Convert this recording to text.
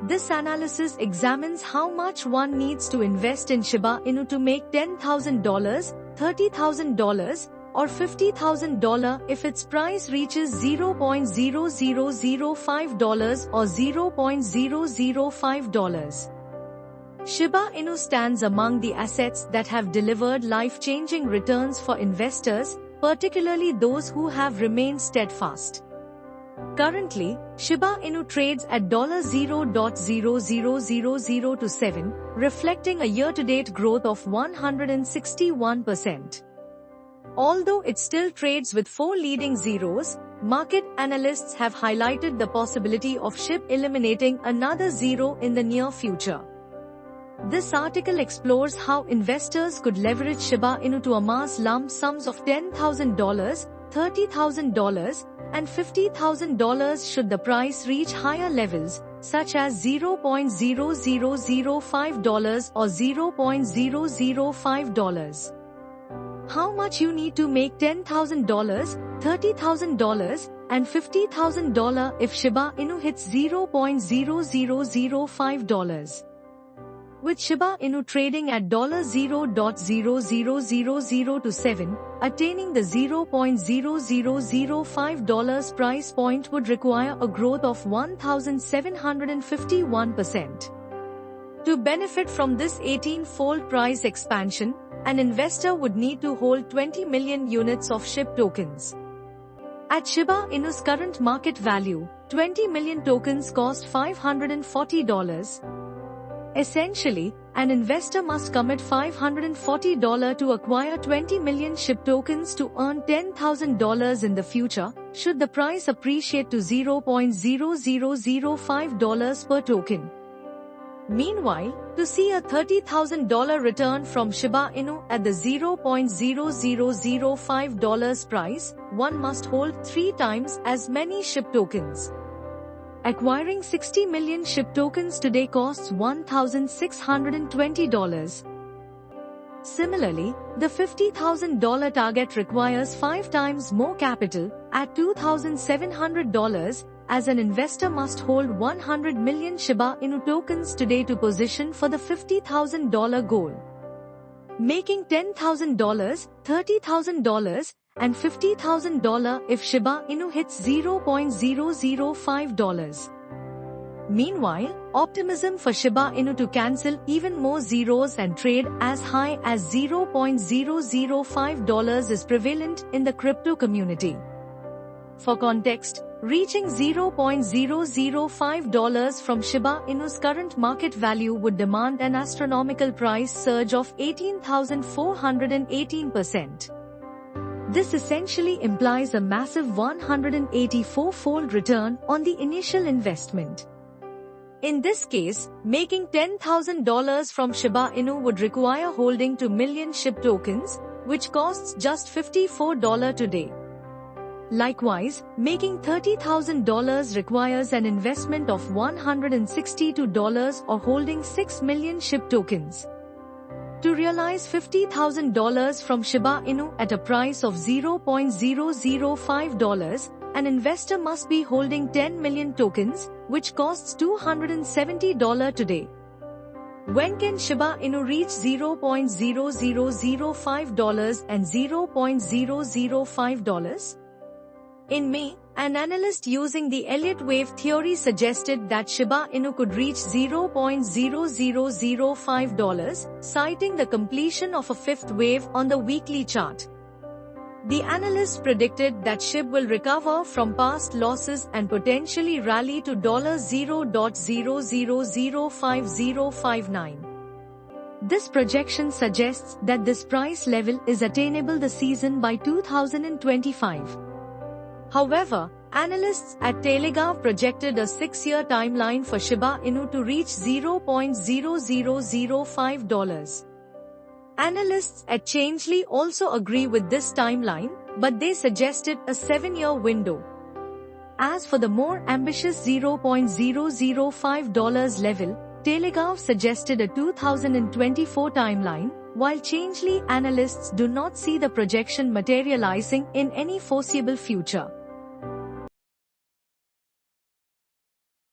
This analysis examines how much one needs to invest in Shiba Inu to make $10,000, $30,000, or $50,000 if its price reaches $0.0005 or $0.005. Shiba Inu stands among the assets that have delivered life-changing returns for investors, particularly those who have remained steadfast. Currently, Shiba Inu trades at $0.000027, reflecting a year-to-date growth of 161%. Although it still trades with 4 leading zeros, market analysts have highlighted the possibility of SHIB eliminating another zero in the near future. This article explores how investors could leverage Shiba Inu to amass lump sums of $10,000, $30,000, and $50,000 should the price reach higher levels, such as $0.0005 or $0.005. How much you need to make $10,000, $30,000, and $50,000 if Shiba Inu hits $0.0005. With Shiba Inu trading at $0.000027, attaining the $0.0005 price point would require a growth of 1,751%. To benefit from this 18-fold price expansion, an investor would need to hold 20 million units of SHIB tokens. At Shiba Inu's current market value, 20 million tokens cost $540. Essentially, an investor must commit $540 to acquire 20 million SHIB tokens to earn $10,000 in the future, should the price appreciate to $0.0005 per token. Meanwhile, to see a $30,000 return from Shiba Inu at the $0.0005 price, one must hold 3 times as many SHIB tokens. Acquiring 60 million SHIB tokens today costs $1,620. Similarly, the $50,000 target requires 5 times more capital, at $2,700, as an investor must hold 100 million Shiba Inu tokens today to position for the $50,000 goal. Making $10,000, $30,000, and $50,000 if Shiba Inu hits $0.005. Meanwhile, optimism for Shiba Inu to cancel even more zeros and trade as high as $0.005 is prevalent in the crypto community. For context, reaching $0.005 from Shiba Inu's current market value would demand an astronomical price surge of 18,418%. This essentially implies a massive 184-fold return on the initial investment. In this case, making $10,000 from Shiba Inu would require holding 2 million SHIB tokens, which costs just $54 today. Likewise, making $30,000 requires an investment of $162 or holding 6 million SHIB tokens. To realize $50,000 from Shiba Inu at a price of $0.005, an investor must be holding 10 million tokens, which costs $270 today. When can Shiba Inu reach $0.0005 and $0.005? In May, an analyst using the Elliott wave theory suggested that Shiba Inu could reach $0.0005, citing the completion of a fifth wave on the weekly chart. The analyst predicted that SHIB will recover from past losses and potentially rally to $0.005059. This projection suggests that this price level is attainable this season by 2025. However, analysts at Telegraph projected a 6-year timeline for Shiba Inu to reach $0.0005. Analysts at Changely also agree with this timeline, but they suggested a 7-year window. As for the more ambitious $0.005 level, Telegraph suggested a 2024 timeline, while Changely analysts do not see the projection materializing in any foreseeable future.